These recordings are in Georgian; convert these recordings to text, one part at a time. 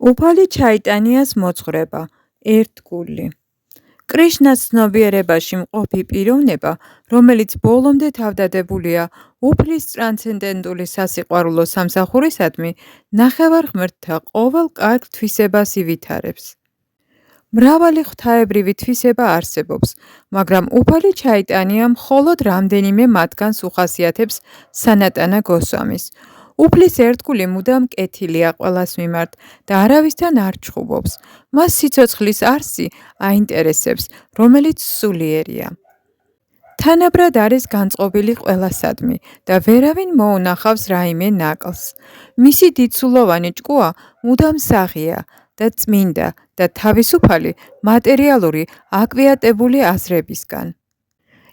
უფალი ჩაიტანიას მოძღვრება, ერთგული. კრიშნას ცნობიერებაში მყოფი პიროვნება, რომელიც ბოლომდე თავდადებულია უფლის ტრანსცენდენტული სასიყვარულო სამსახურისადმი, ნახევარ-ღმერთთა ყოველ კარგ თვისებას ივითარებს. მრავალი ღვთაებრივი თვისება არსებობს, მაგრამ უფალი ჩაიტანია მხოლოდ რამდენიმე მათგანს უხასიათებს სანატანა გოსვამის. უფლის ერთგული მუდამ კეთილია ყველას მიმართ და არავისთან არ ჩხუბობს. მას სიცოცხლის არსი აინტერესებს, რომელიც სულიერია. თანაბრად არის განწყობილი ყველასადმი და ვერავინ მოუნახავს რაიმე ნაკლს. მისი დიდსულოვანი ჭკუა მუდამ საღია და წმინდა და თავისუფალი მატერიალური აკვიატებული აზრებისგან.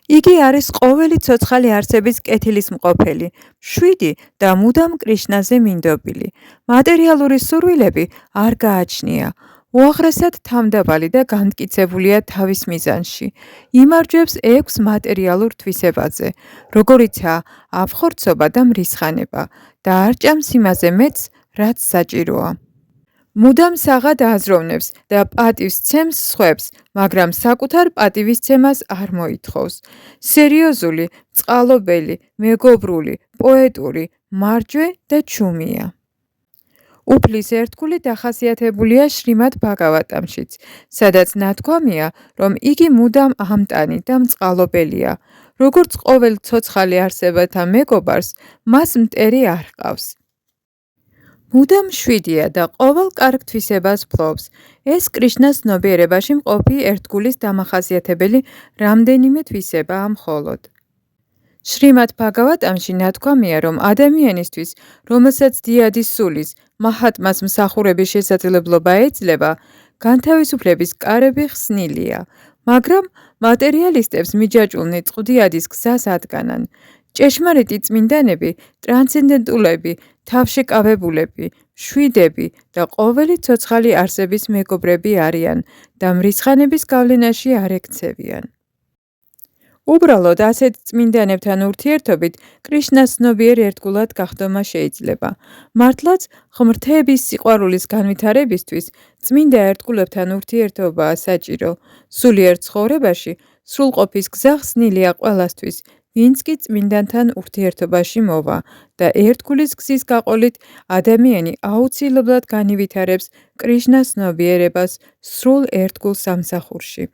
იგი არის ყოველი ცოცხალი არსების კეთილის მყოფელი, მშვიდი და მუდამ კრიშნაზე მინდობილი. მატერიალური სურვილები არ გააჩნია, უაღრესად თამდაბალი და განმტკიცებულია თავის მიზანში. იმარჯვებს 6 მატერიალურ თვისებაზე, როგორიცაა აფხორცობა და მრისხანება და არ ჭამს იმაზე მეც, რაც საჭიროა. მუდამ საღად აზროვნებს და პატივს ცემს სხვებს, მაგრამ საკუთარ პატივისცემას არ მოითხოვს. სერიოზული, წყალობელი, მეგობრული, პოეტური, მარჯვე და ჩუმია. უფლის ერთგული დახასიათებულია შრიმად ბჰაგავატამშიც, სადაც ნათქვამია, რომ იგი მუდამ ამტანი და მწყალობელია. როგორც ყოველ ცოცხალი არსებათა მეგობარს, მას მტერი არ ჰყავს. მუდამ მშვიდია და ყოველ კარგ თვისებას ფლობს. ეს კრიშნას ცნობიერებაში მყოფი ერთგულის დამახასიათებელი რამდენიმე თვისებაა მხოლოდ. შრიმად ბჰაგავატამში ნათქვამია, რომ ადამიანისთვის, რომელსაც დიადის სულის, მაჰატმას მსახურების შესაძლებლობა ეძლევა, განთავისუფლების კარები ხსნილია, მაგრამ მატერიალისტებს მიჯაჭვულნი წყვდიადის გზას ადგანან. ჭეშმარიტი წმინდანები, ტრანსცენდენტულები, თავშეკავებულები, მშვიდები და ყოველი ცოცხალი არსების მეგობრები არიან და მრისხანების გავლენაში არ ექცევიან. უბრალოდ ასეთ წმინდანებთან ურთიერთობით კრიშნას ცნობიერ ერთგულად გახდომა შეიძლება. მართლაც ღმრთების სიყვარულის განვითარებისთვის წმინდა ერთგულებთან ურთიერთობაა საჭირო. სულიერ ცხოვრებაში სრულყოფის გზა ხსნილია ყველასთვის, ვინც კი წმინდანთან ურთიერთობაში მოვა და ერთგულის გზის გაყოლით ადამიანი აუცილებლად განივითარებს კრიშნას ცნობიერებას სრულ ერთგულ სამსახურში.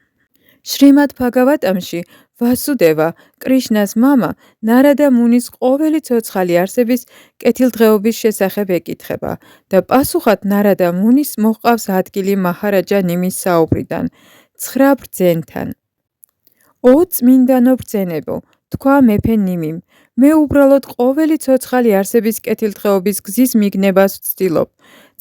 შრიმად ბჰაგავატამში ვასუდევა, კრიშნას მამა, ნარადა მუნის ყოველი ცოცხალი არსების კეთილდღეობის შესახებ ეკითხება და პასუხად ნარადა მუნის მოჰყავს ადგილი მაჰარაჯა ნიმის საუბრიდან, 9 ბრძენთან. ო წმინდანო ბრძენებო, თქვა მეფე ნიმიმ, მე უბრალოდ ყოველი ცოცხალი არსების კეთილდღეობის გზის მიგნებას ვცდილობ.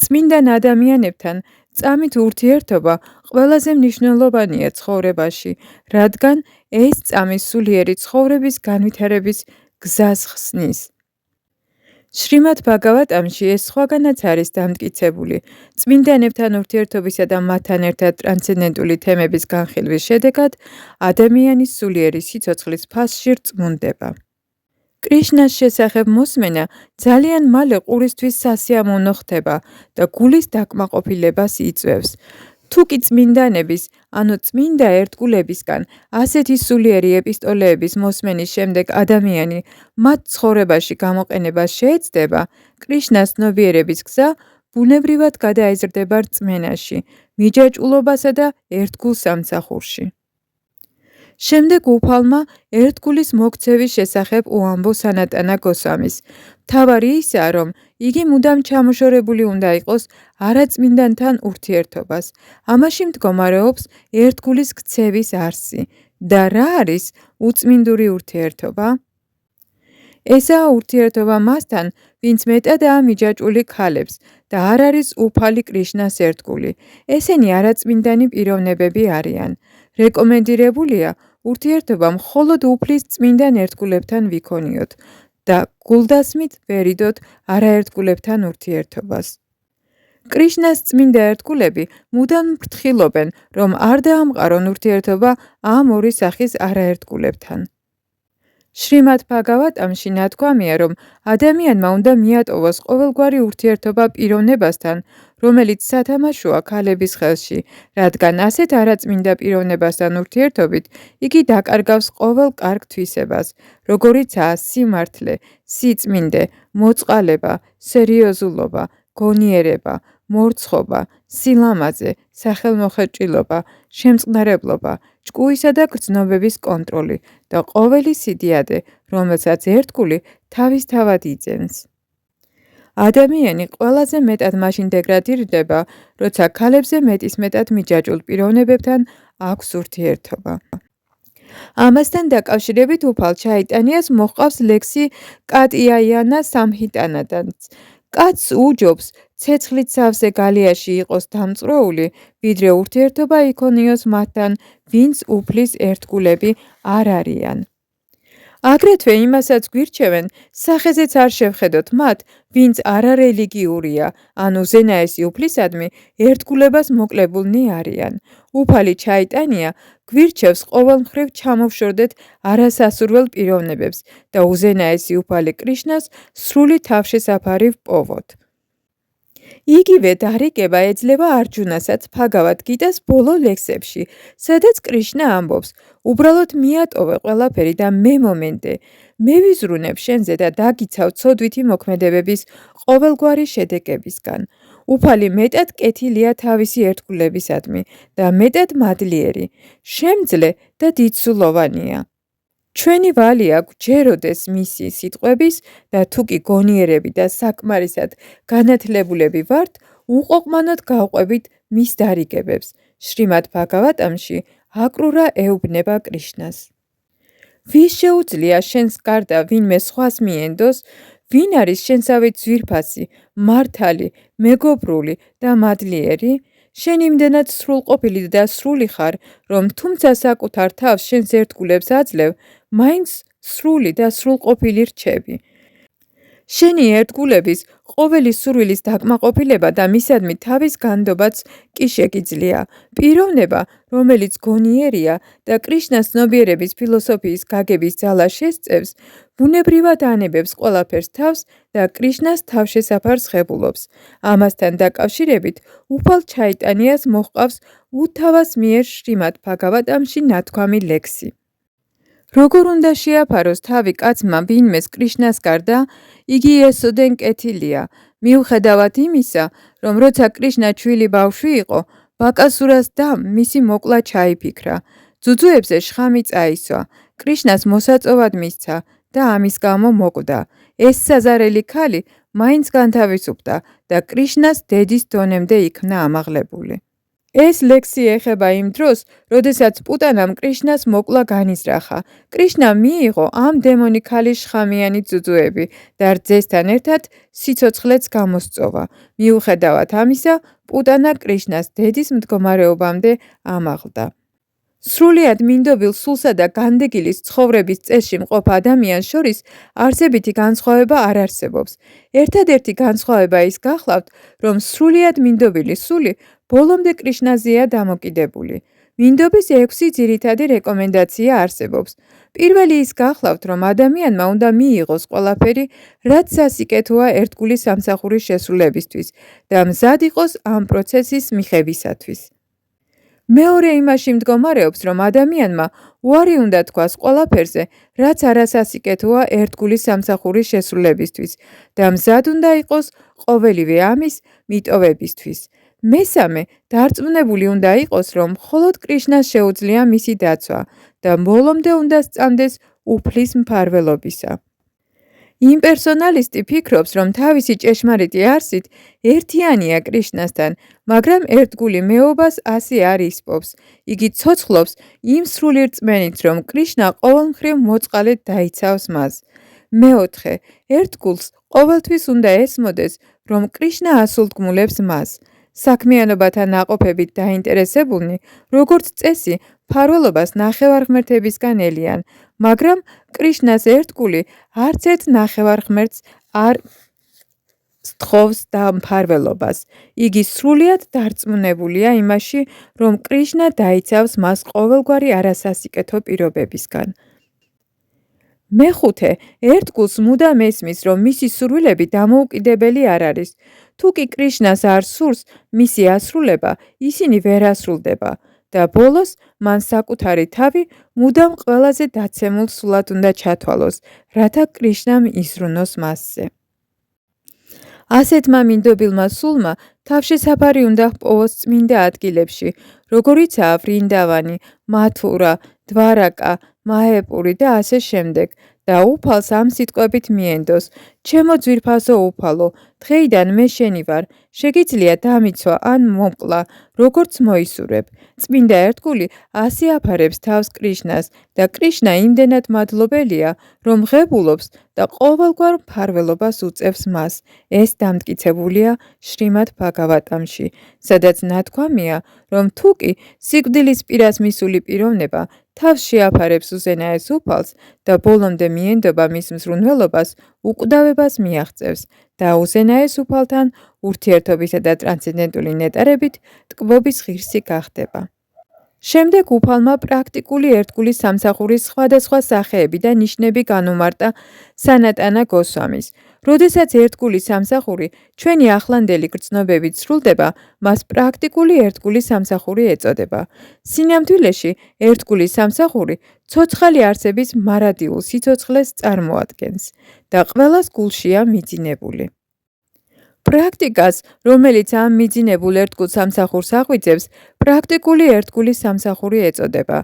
წმინდან ადამიანებთან წამით ურთიერთობა ყველაზე მნიშვნელოვანია ცხოვრებაში, რადგან ეს წამი სულიერი ცხოვრების განვითარების გზას ხსნის. შრიმად ბჰაგავატამში ეს სხვაგანაც არის დამტკიცებული. წმინდანებთან ურთიერთობისა და მათთან ერთად ტრანსცენდენტული თემების განხილვის შედეგად ადამიანის სულიერი სიცოცხლის ფასში რწმუნდება. კრიშნას შესახებ მოსმენა ძალიან მალე ყურისთვის სასიამოვნო ხდება და გულის დაკმაყოფილებას იწვევს. თუკი წმინდანების, ანუ წმინდა ერთგულებისგან ასეთი სულიერი ეპისტოლეების მოსმენის შემდეგ ადამიანი მათ ცხოვრებაში გამოყენებას შეეცდება, კრიშნას ცნობიერების გზა ბუნებრივად გადაეზრდება რწმენაში, მიჯაჭვულობასა და ერთგულ სამსახურში. შემდეგ უფალმა ერთგულის მოქცევის შესახებ უამბო სანატანა გოსვამის. მთავარი ისაა, რომ იგი მუდამ ჩამოშორებული უნდა იყოს არაწმინდანთან ურთიერთობას. ამაში მდგომარეობს ერთგულის ქცევის არსი. და რა არის უწმინდური ურთიერთობა? ესაა ურთიერთობა მასთან, ვინც მეტადაა მიჯაჭვული ქალებს და არ არის უფალი კრიშნას ერთგული. ესენი არაწმინდანი პიროვნებები არიან. რეკომენდირებულია ურთიერთობა მხოლოდ უფლის წმინდან ერთგულებთან ვიქონიოთ და გულდასმით ვერიდოთ არაერთგულებთან ურთიერთობას. კრიშნას წმინდა ერთგულები მუდამ ფრთხილობენ, რომ არ დაამყარონ ურთიერთობა ამ ორი სახის არაერთგულებთან. შრიმად ბჰაგავატამში ნათქვამია, რომ ადამიანმა უნდა მიატოვოს ყოველგვარი ურთიერთობა პიროვნებასთან, რომელიც სათამაშოა ქალების ხელში, რადგან ასეთ არაწმინდა პიროვნებასთან ურთიერთობით იგი დაკარგავს ყოველ კარგ თვისებას, როგორიცაა სიმართლე, სიწმინდე, მოწყალება, სერიოზულობა, გონიერება, მორცხობა, სილამაზე, სახელმოხერჭილობა, შემწყნარებლობა, ჭკუისა და გრძნობების კონტროლი და ყოველი სიდიადე, რომელსაც ერთგული თავისთავად იძენს. ადამიანი ყველაზე მეტად მაშინ დეგრადირდება, როცა ქალებზე მეტისმეტად მიჯაჭვულ პიროვნებებთან აქვს ურთიერთობა. ამასთან დაკავშირებით უფალ ჩაიტანიას მოჰყავს ლექსი კატიაიანა სამჰიტანადანც. კაცს უჯობს ცეცხლით სავსე გალიაში იყოს დამწვროული, ვიდრე ურთიერთობა იქონიოს მათთან, ვინც უფლის ერთგულები არ არიან. აგრეთვე იმასაც გვირჩევენ, სახეზეც არ შევხედოთ მათ, ვინც არარელიგიურია, ან უზენაესი უფლისადმი ერთგულებას მოკლებულნი არიან. უფალი ჩაიტანია გვირჩევს ყოველ მხრივ ჩამოვშორდეთ არასასურველ პიროვნებებს და უზენაესი უფალი კრიშნას სრული თავშესაფარი ვპოვოთ. იგივე დარიგება ეძლევა არჯუნასაც ბჰაგავად გიტას ბოლო ლექსებში, სადაც კრიშნა ამბობს: უბრალოდ მიატოვე ყველაფერი და მე მომენტე. მე ვიზრუნებ შენზე და დაგიცავ ცოდვითი მოქმედებების ყოველგვარი შედეგებისგან. უფალი მეტად კეთილია თავისი ერთგულებისადმი და მეტად მადლიერი, შემძლე და დიდსულოვანია. ჩვენი ვალია გვჯეროდეს მისი სიტყვების და თუკი გონიერები და საკმარისად განათლებულები ვართ, უყოყმანოდ გავყვებით მის დარიგებებს. შრიმად ბჰაგავატამში აკრურა ეუბნება კრიშნას. ვის შეუძლია შენს გარდა ვინმე სხვას მიენდოს, ვინ არის შენსავე ძვირფასი, მართალი, მეგობრული და მადლიერი? შენ იმდენად სრულყოფილი და სრული ხარ, რომ თუმცა საკუთარ თავს შენს ერთგულებს აძლევ, მაინც სრული და სრულყოფილი რჩები. შენი ერთგულების ყოველი სურვილის დაკმაყოფილება და მისადმი თავის განდობაც კი შეგიძლია. პიროვნება, რომელიც გონიერია და კრიშნას ცნობიერების ფილოსოფიის გაგების ძალა შესწევს, ბუნებრივად ანებებს ყველაფერს თავს და კრიშნას თავშესაფარს ღებულობს. ამასთან დაკავშირებით უფალ ჩაიტანიას მოჰყავს უთავას მიერ შრიმად ბჰაგავატამში ნათქვამი ლექსი. როგორ უნდა შეაფაროს თავი კაცმა ვინმეს კრიშნას გარდა, იგი ესოდენ კეთილია, მიუხედავად იმისა, რომ როცა კრიშნა ჩვილი ბავშვი იყო, ბაკასურას დამ მისი მოკლა ჩაიფიქრა. ძუძუებზე შხამი წაისვა, კრიშნას მოსაწოვად მისცა და ამის გამო მოკვდა. ეს საზარელი ქალი მაინც განთავისუფლდა და კრიშნას დედის დონემდე იქნა ამაღლებული. ეს ლექსი ეხება იმ დროს, როდესაც პუტანამ კრიშნას მოკლა განიზრახა. კრიშნამ მიიღო ამ დემონი ქალის შხამიანი ძუძუები და რძესთან ერთად სიცოცხლეც გამოსწოვა. მიუხედავად ამისა, პუტანა კრიშნას დედის მდგომარეობამდე ამაღლდა. სრულიად მინდობილ სულსა და განდეგილის ცხოვრების წესში მყოფ ადამიანს შორის არსებითი განსხვავება არ არსებობს. ერთადერთი განსხვავება ის გახლავთ, რომ სრულიად მინდობილი სული ბოლომდე კრიშნაზეა დამოკიდებული. მინდობის 6 ძირითადი რეკომენდაცია არსებობს. პირველი ის გახლავთ, რომ ადამიანმა უნდა მიიღოს ყველაფერი, რაც სასიკეთოა ერთგული სამსახურის შესრულებისთვის და მზად იყოს ამ პროცესის მიხებისათვის. მეორე იმაში მდგომარეობს, რომ ადამიანმა უარი უნდა თქვას ყველაფერზე, რაც არასასიკეთოა ერთგული სამსახურის შესრულებისთვის და მზად უნდა იყოს ყოველივე ამის მიტოვებისთვის. მესამე, დარწმუნებული უნდა იყოს, რომ მხოლოდ კრიშნას შეუძლია მისი დაცვა და ბოლომდე უნდა სწამდეს უფლის მფარველობისა. იმპერსონალისტი ფიქრობს, რომ თავისი ჭეშმარიტი არსით ერთიანია კრიშნასთან, მაგრამ ერთგული მეობას ასე არ ისპობს. იგი ცოცხლობს იმ სრული რწმენით, რომ კრიშნა ყოველმხრივ მოწყალედ დაიცავს მას. მეოთხე, ერთგულს ყოველთვის უნდა ესმოდეს, რომ კრიშნა ასულთქმულებს მას. საქმიანობათა ნაყოფებით დაინტერესებულნი, როგორც წესი, მფარველობას ნახევარღმერთებისგან ელიან, მაგრამ კრიშნას ერთგული არც ერთ ნახევარღმერთს არ სთხოვს და მფარველობას. იგი სრულიად დარწმუნებულია იმაში, რომ კრიშნა დაიცავს მას ყოველგვარი არასასიკეთო პირობებისგან. მეხუთე, ერთგულს მუდამ ესმის, რომ მისი სურვილები დამოუკიდებელი არ არის. თუ კი კრიშნას არ სურს მისი ასრულება, ისინი ვერ ასრულდება და ბოლოს მან საკუთარი თავი მუდამ ყველაზე დაცემულ სულად უნდა ჩათვალოს, რათა კრიშნამ იზრუნოს მასზე. ასეთმა მინდობილმა სულმა თავშესაფარი უნდა ჰპოვოს წმინდა ადგილებში, როგორიცაა ვრინდავანი, მათურა, დვარაკა, მაეპური და ასე შემდეგ და უფალს ამ სიტყვებით მიენდოს: ჩემო ძვირფასო უფალო, დღეიდან მე შენი ვარ, შეგიძლია დამიცვა ან მომკლა, როგორც მოისურვებ. წმინდა ერთგული ასე აფარებს თავს კრიშნას და კრიშნა იმდენად მადლობელია, რომ ღებულობს და ყოველგვარ მფარველობას უწევს მას. ეს დამტკიცებულია შრიმად ბჰაგავატამში, სადაც ნათქვამია, რომ თუ კი სიკვდილის პირას მისული პიროვნება თავს შეაფარებს უზენაეს უფალს და ბოლომდე მიენდობა მის მზრუნველობას, უკვდავებას მიაღწევს და უზენაეს უფალთან ურთიერთობისა და ტრანსცენდენტული ნეტარებით ტკბობის ღირსი გახდება. შემდეგ უფალმა პრაქტიკული ერთგულის სამსახურის სხვადასხვა სახეები და ნიშნები განუმარტა სანატანა გოსვამის. როდესაც ერთგულის სამსახური ჩვენი ახლანდელი გრძნობებით სრულდება, მას პრაქტიკული ერთგულის სამსახური ეწოდება. სინამდვილეში ერთგულის სამსახური ცოცხალი არსების მარადიულ სიცოცხლეს წარმოადგენს და ყველას გულშია მიძინებული. პრაქტიკას, რომელიც ამ მიძინებულ ერთგულ სამსახურს აღვიძებს, პრაქტიკული ერთგულის სამსახური ეწოდება.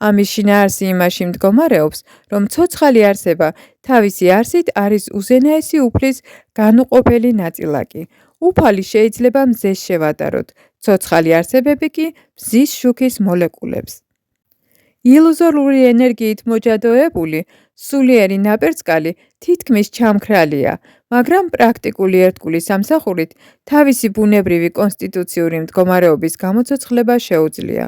ამის შინაარსი იმაში მდგომარეობს, რომ ცოცხალი არსება თავისი არსით არის უზენაესი უფლის განუყოფელი ნაწილაკი. უფალი შეიძლება მზეს შევატაროთ, ცოცხალი არსებები კი მზის შუქის მოლეკულებს. ილუზორული ენერგიით მოჯადოებული, სულიერი ნაპერწკალი თითქმის ჩამქრალია, მაგრამ პრაქტიკული ერთგულის სამსახურით თავისი ბუნებრივი კონსტიტუციური მდგომარეობის გამოცოცხლება შეუძლია.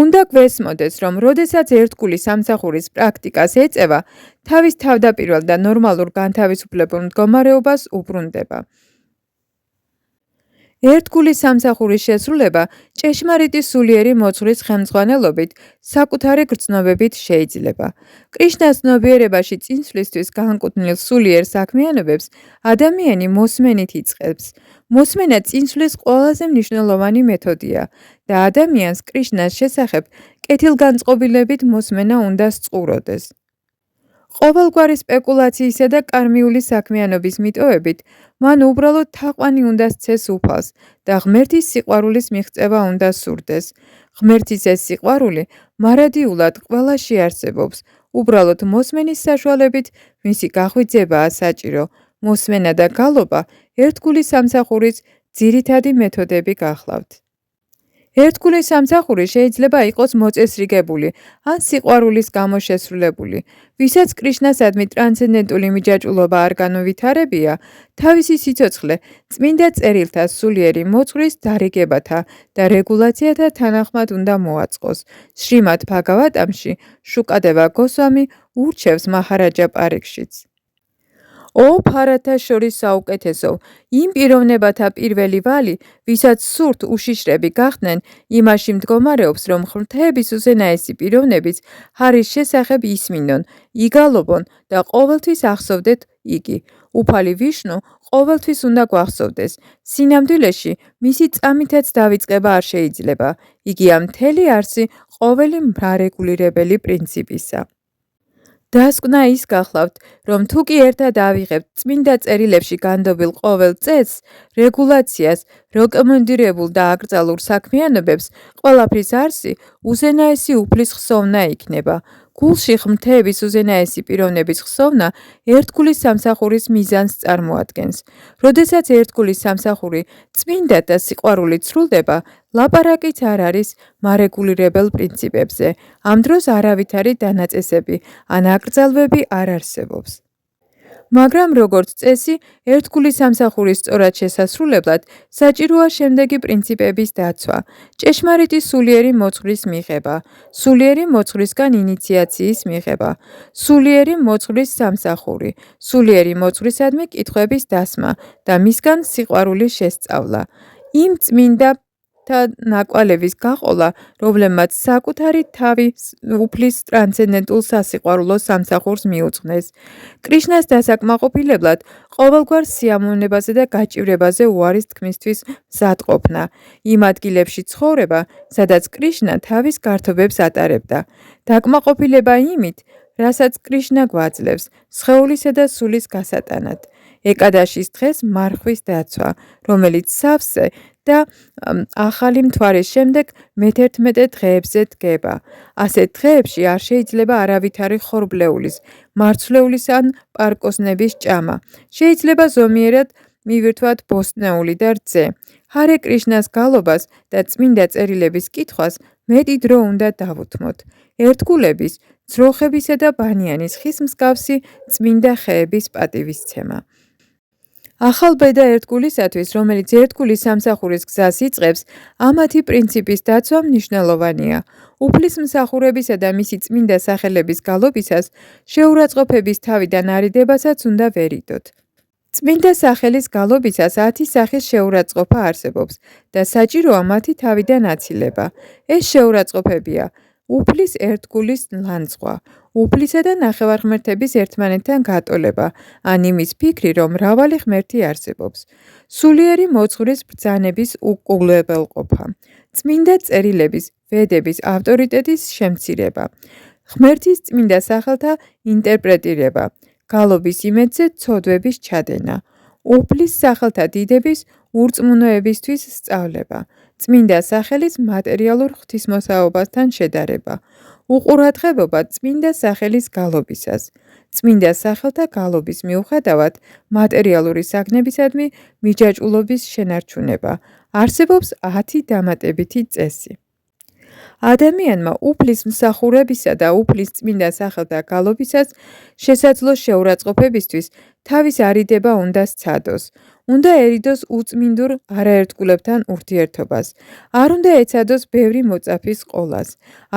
უნდა გვესმოდეს, რომ როდესაც ერთგულის სამსახურის პრაქტიკას ეწევა, თავის თავდაპირველ და ნორმალურ განთავისუფლებულ მდგომარეობას უბრუნდება. ერთგულის სამსახურის შესრულება ჭეშმარიტი სულიერი მოძღვრის ხელმძღვანელობით საკუთარი გრძნობებით შეიძლება. კრიშნას ცნობიერებაში წინსვლისთვის განკუთვნილ სულიერ საქმიანობებს ადამიანი მოსმენით იწყებს. მოსმენა წინსვლის ყველაზე მნიშვნელოვანი მეთოდია და ადამიანს კრიშნას შესახებ კეთილგანწყობილებით მოსმენა უნდა სწყუროდეს. ყოველგვარი სპეკულაციისა და კარმიული საქმიანობის მიტოვებით მან უბრალოდ თაყვანი უნდა სცეს უფალს და ღმერთის სიყვარულის მიღწევა უნდა სურდეს. ღმერთის ეს სიყვარული მარადიულად ყველაში არსებობს, უბრალოდ მოსმენის საშუალებით მისი გაღვიძებაა საჭირო. მოსმენა და გალობა ერთგულის სამსახურის ძირითადი მეთოდები გახლავთ. ერთგულის სამსახური შეიძლება იყოს მოწესრიგებული ან სიყვარულის გამო შესრულებული. ვისაც კრიშნასადმი ტრანსცენდენტული მიჯაჭვულობა არ განუვითარებია, თავისი სიცოცხლე წმინდა წერილთა სულიერი მოძღვრის დარიგებათა და რეგულაციათა თანახმად უნდა მოაწყოს. შრიმად ბჰაგავატამში შუკადევა გოსვამი ურჩევს მაჰარაჯა პარიქშიტს. ო ფარათა შორის საუკეთესო, იმ პიროვნებათა პირველი ვალი, ვისაც სურთ უშიშრები გახდნენ, იმაში მდგომარეობს, რომ ღვთაების უზენაესი პიროვნების ჰარის შესახებ ისმინონ, იგალობონ და ყოველთვის ახსოვდეთ იგი. უფალი ვიშნუ ყოველთვის უნდა გვახსოვდეს. სინამდვილეში მისი წამითაც დავიწყება არ შეიძლება. იგია მთელი არსი ყოველი მარეგულირებელი პრინციპისა. დასკვნა ის გახლავთ, რომ თუ კი ერთად ავიღებთ წმინდა წერილებში განდობილ ყოველ წესს, რეგულაციას, რეკომენდირებულ და აკრძალულ საქმიანობებს, ყველაფრის არსი უზენაესი უფლის ხსოვნა იქნება. გულში ღმრთების უზენაესი პიროვნების ხსოვნა ერთგულის სამსახურის მიზანს წარმოადგენს. როდესაც ერთგულის სამსახური წმინდა და სიყვარულით სრულდება, ლაპარაკიც არ არის მარეგულირებელ პრინციპებზე. ამ დროს არავითარი დანაწესები ან აკრძალვები არ არსებობს. მაგრამ როგორც წესი, ერთგულის სამსახურის სწორად შესასრულებლად საჭიროა შემდეგი პრინციპების დაცვა: ჭეშმარიტი სულიერი მოძღვრის მიღება, სულიერი მოძღვრისგან ინიციაციის მიღება, სულიერი მოძღვრის სამსახური, სულიერი მოძღვრისადმი კითხვების დასმა და მისგან სიყვარულის შესწავლა. იმ წმინდა მამაკაცთა ნაკვალევის გაყოლა, რომლებმაც საკუთარი თავის უფლის ტრანსცენდენტულ სასიყვარულო სამსახურს მიუძღვნეს. კრიშნას დასაკმაყოფილებლად ყოველგვარ სიამოვნებაზე და გაჭირვებაზე უარის თქმისთვის მზადყოფნა. იმ ადგილებში ცხოვრება, სადაც კრიშნა თავის გართობებს ატარებდა. დაკმაყოფილება იმით, რასაც კრიშნა გვაძლევს, სხეულისა და სულის გასატანად. ეკადაშის დღეს მარხვის დაცვა, რომელიც სავსე და ახალი მთვარის შემდეგ მე-11 დღეებზე დგება. ასეთ დღეებში არ შეიძლება არავითარი ხორბლეულის, მარცვლეულის ან პარკოსნების ჭამა. შეიძლება ზომიერად მივირთვათ ბოსტნეული და რძე. ჰარე კრიშნას გალობას და წმინდა წერილების კითხვას მეტი დრო უნდა დავუთმოთ. ერთგულების, ძროხებისა და ბანიანის ხის მსგავსი წმინდა ხეების პატივისცემა. ახალ ბედა ერთგულისათვის, რომელიც ერთგულის სამსახურის გზას იწყებს, ამათი პრინციპის დაცვა მნიშვნელოვანია. უფლის მსახურებისა და მისი წმინდა სახელების გალობისას შეურაცხყოფების თავიდან არიდებასაც უნდა ვერიდოთ. წმინდა სახელის გალობისას 10 სახის შეურაცხყოფა არსებობს და საჭიროა მათი თავიდან აცილება. ეს შეურაცხყოფებია: უფლის ერთგულის ლანძღვა, უფლისა და ნახევარღმერთების ერთმანეთთან გატოლება, ან იმის ფიქრი, რომ მრავალი ღმერთი არსებობს, სულიერი მოძღვრის ბრძანების უკულებელყოფა, წმინდა წერილების, ვედების ავტორიტეტის შემცირება, ღმერთის წმინდა სახელთა ინტერპრეტირება, გალობის იმედზე ცოდვების ჩადენა, უფლის სახელთა დიდების ურწმუნოებისთვის სწავლება, წმინდა სახელის მატერიალურ ღვთისმოსაობასთან შედარება, უყურადღებობა წმინდა სახელის გალობისას, წმინდა სახელთა გალობის მიუხედავად მატერიალური საგნებისადმი მიჯაჭვულობის შენარჩუნება. არსებობს 10 დამატებითი წესი. ადამიანმა უფლის მსახურებისა და უფლის წმინდა სახელთა გალობისას შესაძლო შეურაცხყოფებისთვის თავის არიდება უნდა სცადოს. უნდა ერიდოს უწმინდურ არაერთგულებთან ურთიერთობას. არ უნდა ეცადოს ბევრი მოწაფის ყოლას.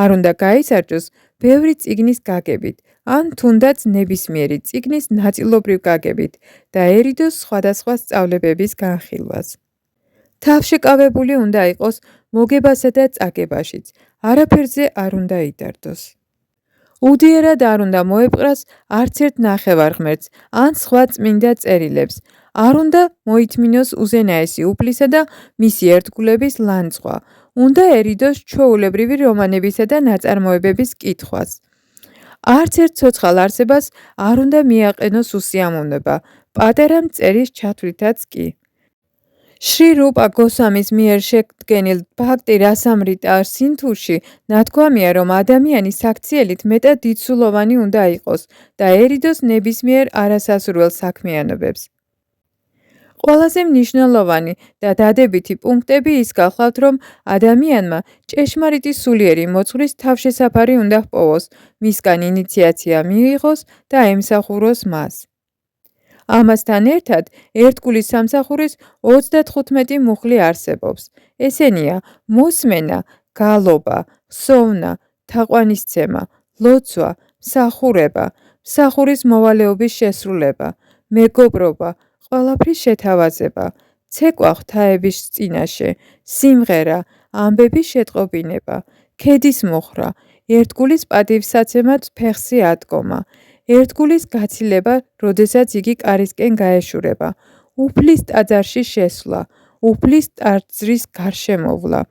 არ უნდა გაისარჯოს ბევრი წიგნის გაგებით, ან თუნდაც ნებისმიერი წიგნის ნაწილობრივ გაგებით და ერიდოს სხვადასხვა სწავლებების განხილვას. თავშეკავებული უნდა იყოს მოგებასა და წაგებაშიც, არაფერზე არ უნდა იდარდოს. უდიერად არ უნდა მოეპყრას არც ერთ ნახევარღმერთს ან სხვა წმინდა წერილებს. არ უნდა მოითმინოს უზენაესი უფლისა და მისი ერთგულების ლანძღვა. უნდა ერიდოს ჩვეულებრივი რომანებისა და ნაწარმოებების კითხვას. არც ერთ ცოცხალ არსებას არ უნდა მიაყენოს უსიამოვნება, პატარა მწერის ჩათვლითაც კი. შრი რუპა გოსვამის მიერ შედგენილ ბჰაქტი რასამრიტა სინთურში ნათქვამია, რომ ადამიანი საქციელით მეტად დიდსულოვანი უნდა იყოს და ერიდოს ნებისმიერ არასასურველ საქმიანობებს. ყველაზე მნიშვნელოვანი და დადებითი პუნქტები ის გახლავთ, რომ ადამიანმა ჭეშმარიტი სულიერი მოძღვრის თავშესაფარი უნდა ჰპოვოს, მისგან ინიციაცია მიიღოს და ემსახუროს მას. ამასთან ერთად, ერთგულის სამსახურის 35 მუხლი არსებობს. ესენია: მოსმენა, გალობა, ხსოვნა, თაყვანისცემა, ლოცვა, მსახურება, მსახურის მოვალეობის შესრულება, მეგობრობა, ყველაფრის შეთავაზება, ცეკვა ღვთაების წინაშე, სიმღერა, ამბების შეტყობინება, ქედის მოხრა, ერთგულის პატივსაცემად ფეხსი ადგომა, ერთგულის გაცილება, როდესაც იგი კარისკენ გაეშურება, უფლის ტაძარში შესვლა, უფლის ტაძრის გარშემოვლა,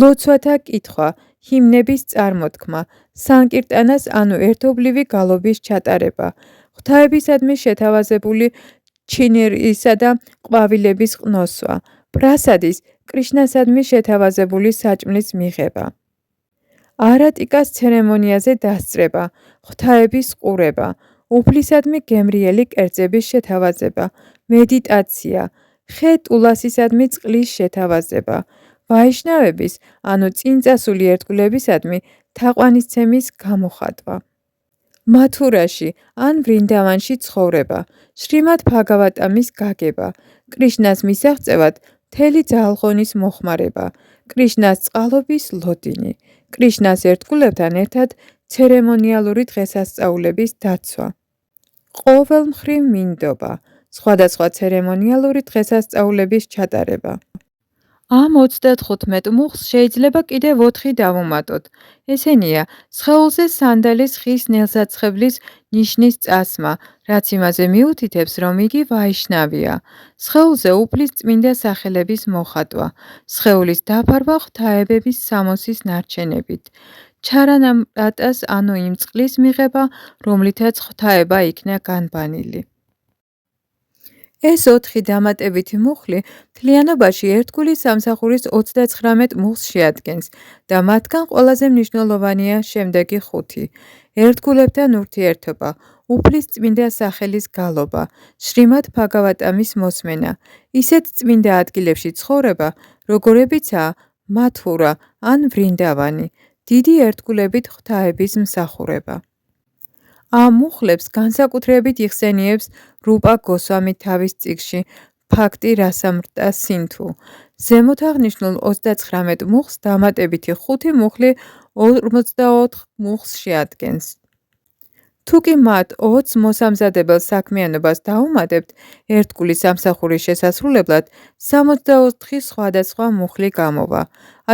ლოცვათა კითხვა, ჰიმნების წარმოთქმა, სანკირტანას ანუ ერთობლივი გალობის ჩატარება, ღვთაებისადმი შეთავაზებული ჩინერისა და ყვავილების ყნოსვა, პრასადის კრიშნასადმი შეთავაზებული საჭმლის მიღება, არატიკას ცერემონიაზე დასწრება, ღვთაების ყურება, უფლისადმი გემრიელი კერძების შეთავაზება, მედიტაცია, ხე ტულასისადმი წყლის შეთავაზება, ვაიშნავების ანუ წინწასული ერთგულებისადმი თაყვანისცემის გამოხატვა. მათურაში ან ვრინდავანში ცხოვრება, შრიმად ბჰაგავატამის გაგება, კრიშნას მისაღწევად მთელი ძალღონის მოხმარება, კრიშნას წყალობის ლოდინი, კრიშნას ერთგულებთან ერთად ცერემონიალური დღესასწაულების დაცვა. ყოველ მხრივ მინდობა, სხვადასხვა ცერემონიალური დღესასწაულების ჩატარება. ამ 35 მუხლს შეიძლება კიდევ 4 დავუმატოთ. ესენია: სხეულზე სანდალის ხის ნელსაცხებლის ნიშნის წასმა, რაც იმაზე მიუთითებს, რომ იგი ვაიშნავია. სხეულზე უფლის წმინდა სახელების მოხატვა. სხეულის დაფარვა ღვთაებების სამოსის ნარჩენებით. ჩარანამატას ანუ იმ წყლის მიღება, რომლითაც ღვთაება იქნა განბანილი. ეს 4 დამატებითი მუხლი მთლიანობაში ერთგულის სამსახურის 39 მუხლს შეადგენს და მათგან ყველაზე მნიშვნელოვანია შემდეგი 5: ერთგულებთან ურთიერთობა, უფლის წმინდა სახელის გალობა, შრიმად ბჰაგავატამის მოსმენა, ისეთ წმინდა ადგილებში ცხოვრება, როგორებიცაა მათურა ან ვრინდავანი, დიდი ერთგულებით ღვთაების მსახურება. ამ მუხლებს განსაკუთრებით იხსენიებს რუპა გოსვამი თავის წიგნში „ფაქტი რასამრტა სინთუ“. ზემოთ აღნიშნულ 39 მუხლს დამატებითი 5 მუხლი 44 მუხლს შეადგენს. თუკი მათ 20 მოსამზადებელ საქმიანობას დავუმატებთ ერთგულის სამსახურის შესასრულებლად, 64 სხვადასხვა მუხლი გამოვა.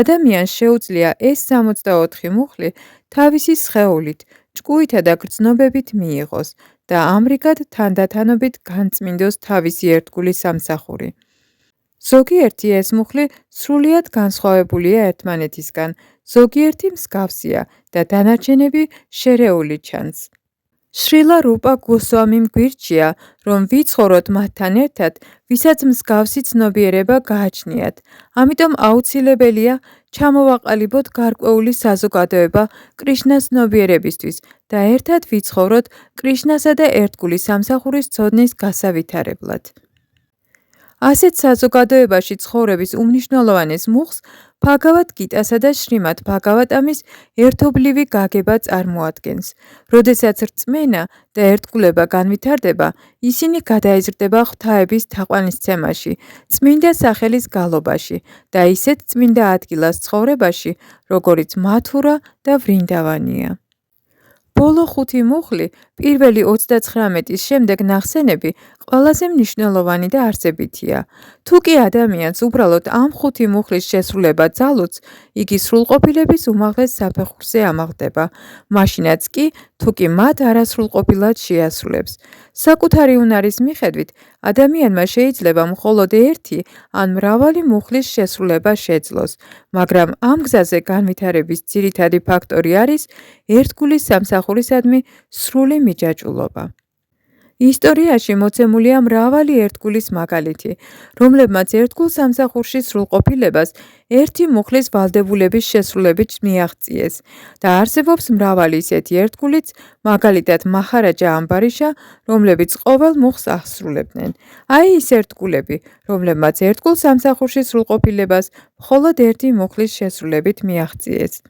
ადამიანს შეუძლია ეს 64 მუხლი თავისი სხეულით, ჭკუითა და გრძნობებით მიიღოს და ამრიგად თანდათანობით განწმინდოს თავისი ერთგულის სამსახური. ზოგიერთი ეს მუხლი სრულიად განსხვავებულია ერთმანეთისგან, ზოგიერთი მსგავსია და დანარჩენები შერეული ჩანს. შრილა რუპა გოსვამიმ გვირჩია, რომ ვიცხოვროთ მათთან ერთად, ვისაც მსგავსი ცნობიერება გააჩნიათ. ამიტომ აუცილებელია ჩამოვაყალიბოთ გარკვეული საზოგადოება კრიშნას ცნობიერებისთვის და ერთად ვიცხოვროთ კრიშნასა და ერთგულის სამსახურის ცოდნის გასავითარებლად. ასეთ საზოგადოებაში ცხოვრების უმნიშვნელოვანეს მუხლს ბჰაგავად გიტასა და შრიმად ბჰაგავატამის ერთობლივი გაგება წარმოადგენს. როდესაც რწმენა და ერთგულება განვითარდება, ისინი გადაიზრდება ღვთაების თაყვანისცემაში, წმინდა სახელის გალობაში და ისეთ წმინდა ადგილას ცხოვრებაში, როგორიც მათურა და ვრინდავანია. ბოლო 5 მუხლი, პირველი 39-ის შემდეგ ნახსენები, ყველაზე მნიშვნელოვანი და არსებითია. თუკი ადამიანს უბრალოდ ამ 5 მუხლის შესრულება ძალუძს, იგი სრულყოფილების უმაღლეს საფეხურზე ამაღლდება, მაშინაც კი, თუკი მათ არასრულყოფილად შეასრულებს. საკუთარი უნარის მიხედვით, ადამიანმა შეიძლება მხოლოდ ერთი ან მრავალი მუხლის შესრულება შეძლოს, მაგრამ ამ გზაზე განვითარების ძირითადი ფაქტორი არის ერთგულის სამსახურისადმი სრული მიჯაჭვულობა. ისტორიაში მოცემულია მრავალი ერთგულის მაგალითი, რომლებმაც ერთგულ სამსახურში სრულყოფილებას ერთი მუხლის ვალდებულების შესრულებით მიაღწიეს და არსებობს მრავალი ისეთი ერთგულიც, მაგალითად მაჰარაჯა ამბარიშა, რომლებიც ყოველ მუხლს ასრულებდნენ. აი ის ერთგულები, რომლებმაც ერთგულ სამსახურში სრულყოფილებას მხოლოდ ერთი მუხლის შესრულებით მიაღწიეს.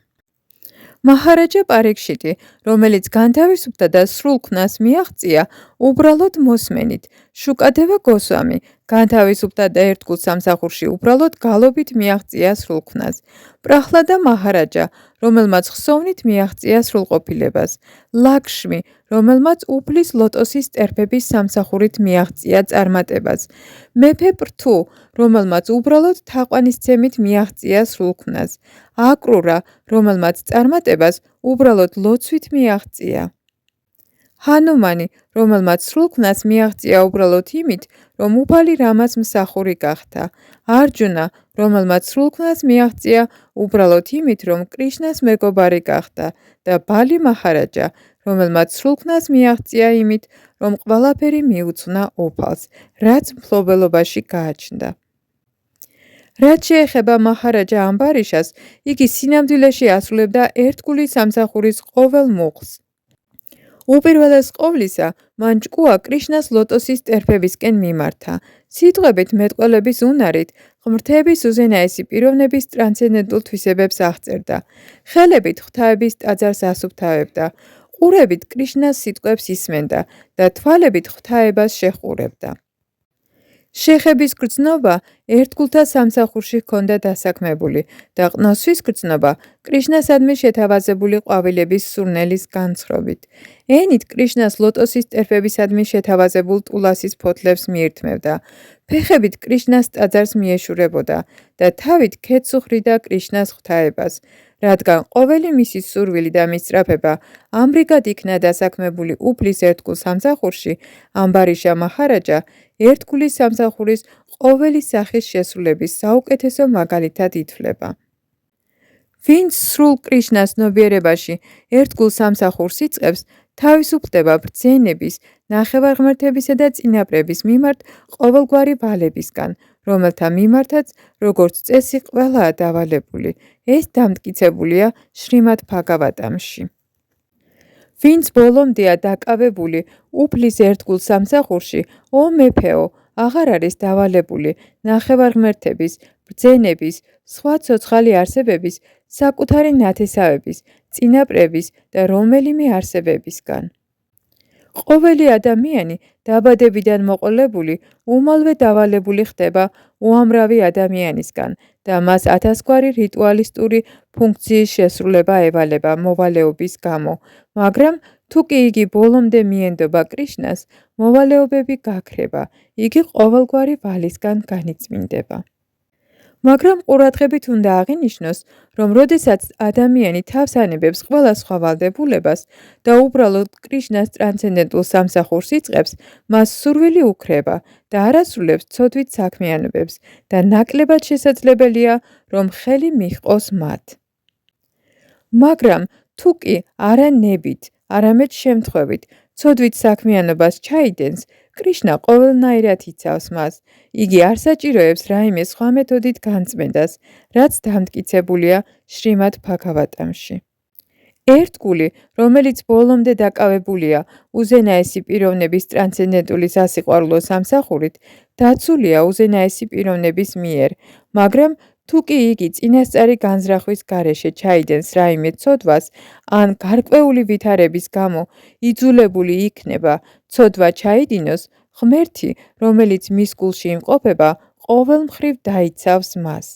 მაჰარაჯა პარიქშიტი, რომელიც განთავისუფლდა და სრულ ქნას მიაღწია, უბრალოდ მოსმენით. შუკადევა გოსვამი განთავისუფლდა და ერთგულ სამსახურში უბრალოდ გალობით მიაღწია სრულ ქნას. პრაჰლადა მაჰარაჯა, რომელმაც ხსოვნით მიაღწია სრულყოფილებას. ლაქშმი, რომელმაც უფლის ლოტოსის ტერფების სამსახურით მიაღწია წარმატებას. მეფე პრთუ, რომელმაც უბრალოდ თაყვანისცემით მიაღწია სრულ ქნას. აკრურა, რომელმაც წარმატებას უბრალოდ ლოცვით მიაღწია. ჰანუმანი, რომელმაც სრულ ქნას მიაღწია უბრალოდ იმით, რომ უფალი რამას მსახური გახდა. არჯუნა, რომელმაც სრულ ქნას მიაღწია უბრალოდ იმით, რომ კრიშნას მეგობარი გახდა და ბალი მაჰარაჯა, რომელმაც სრულ ქნას მიაღწია იმით, რომ ყველაფერი მიუძღვნა უფალს, რაც მფლობელობაში გააჩნდა. რაც შეეხება მაჰარაჯა ამბარიშას, იგი სინამდვილეში ასრულებდა ერთგული სამსახურის ყოველ მუხლს. უპირველეს ყოვლისა, მან ჭკუა კრიშნას ლოტოსის ტერფებისკენ მიმართა. სიტყვებით მეტყველების უნარით, ღმრთების უზენაესი პიროვნების ტრანსცენდენტულ თვისებებს აღწერდა. ხელებით ღვთაების ტაძარს ასუფთავებდა. ყურებით კრიშნას სიტყვებს ისმენდა და თვალებით ღვთაებას შეჰყურებდა. შეხების გრძნობა ერთგულთა სამსახურში ჰქონდა დასაქმებული და ყნოსვის გრძნობა კრიშნასადმი შეთავაზებული ყვავილების სურნელის განცხრობით. ენით კრიშნას ლოტოსის ტერფებისადმი შეთავაზებულ ტულასის ფოთლებს მიირთმევდა. ფეხებით კრიშნას ტაძარს მიეშურებოდა და თავით ქედს უხვრიდა კრიშნას ღვთაებას. რადგან ყოველი მისი სურვილი და მისწრაფება ამრიგად იქნა დასაქმებული უფლის ერთგულ სამსახურში, ამბარიშა მაჰარაჯა ერთგულის სამსახურის ყოველი სახის შესრულების საუკეთესო მაგალითად ითვლება. ვინც სრულ კრიშნას ნობიერებაში ერთგულ სამსახურს იწყებს, თავისუფლდება ბრძენების, ნახევარღმერთებისა და წინაპრების მიმართ ყოველგვარი ვალებისგან, რომელთა მიმართაც, როგორც წესი, ყველაა დავალებული. ეს დამტკიცებულია შრიმად ბჰაგავატამში. ვინც ბოლომდეა დაკავებული უფლის ერთგულ სამსახურში, ო მეფეო, აღარ არის დავალებული ნახევარღმერთების, ბრძენების, სხვა ცოცხალი არსებების, საკუთარი ნათესავების, წინაპრების და რომელიმე არსებებისგან. ყოველი ადამიანი დაბადებიდან მოყოლებული უმალვე დავალებული ხდება უამრავი ადამიანისგან და მას ათასგვარი რიტუალისტური ფუნქციის შესრულება ევალება მოვალეობის გამო, მაგრამ თუ კი იგი ბოლომდე მიენდობა კრიშნას, მოვალეობები გაქრება, იგი ყოველგვარი ვალისგან განიწმინდება. მაგრამ ყურადღებით უნდა აღინიშნოს, რომ როდესაც ადამიანი თავს ანებებს ყველა სხვა ვალდებულებას და უბრალოდ კრიშნას ტრანსცენდენტულ სამსახურს იწყებს, მას სურვილი უქრება და არასრულებს ცოდვით საქმიანობებს და ნაკლებად შესაძლებელია, რომ ხელი მიჰყოს მათ. მაგრამ თუ კი არა ნებით, არამედ შემთხვევით, ცოდვით საქმიანობას ჩაიდენს, კრიშნა ყოველნაირად იცავს მას. იგი არ საჭიროებს რაიმე სხვა მეთოდით განწმენდას, რაც დამტკიცებულია შრიმად ბჰაგავატამში. ერთგული, რომელიც ბოლომდე დაკავებულია უზენაესი პიროვნების ტრანსცენდენტული სასიყვარულო სამსახურით, დაცულია უზენაესი პიროვნების მიერ, მაგრამ თუ კი იგი წინასწარი განზრახვის გარეშე ჩაიდენს რაიმე ცოდვას, ან გარკვეული ვითარების გამო იძულებული იქნება ცოდვა ჩაიდინოს, ღმერთი, რომელიც მის გულში იმყოფება, ყოველ მხრივ დაიცავს მას.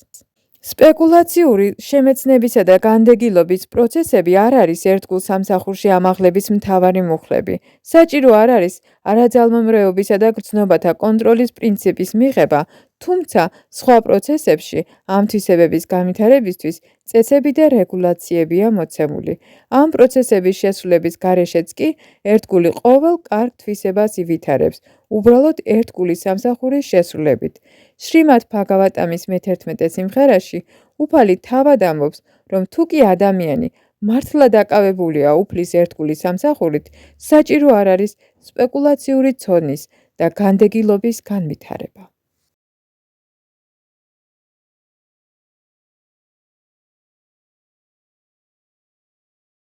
სპეკულაციური შემეცნებისა და განდეგილობის პროცესები არ არის ერთგულ სამსახურში ამაღლების მთავარი მუხლები. საჭირო არ არის არაძალმომრეობისა და გრძნობათა კონტროლის პრინციპის მიღება, თუმცა სხვა პროცესებში ამ თვისებების განვითარებისთვის წესები და რეგულაციებია მოცემული. ამ პროცესების შესრულების გარეშეც კი ერთგული ყოველ კარგ თვისებას ივითარებს, უბრალოდ ერთგული სამსახურის შესრულებით. შრიმად ბჰაგავატამის მე-11 სიმღერაში უფალი თავად ამბობს, რომ თუ კი ადამიანი მართლა დაკავებულია უფლის ერთგული სამსახურით, საჭირო არ არის სპეკულაციური ცოდნის და განდეგილობის განვითარება.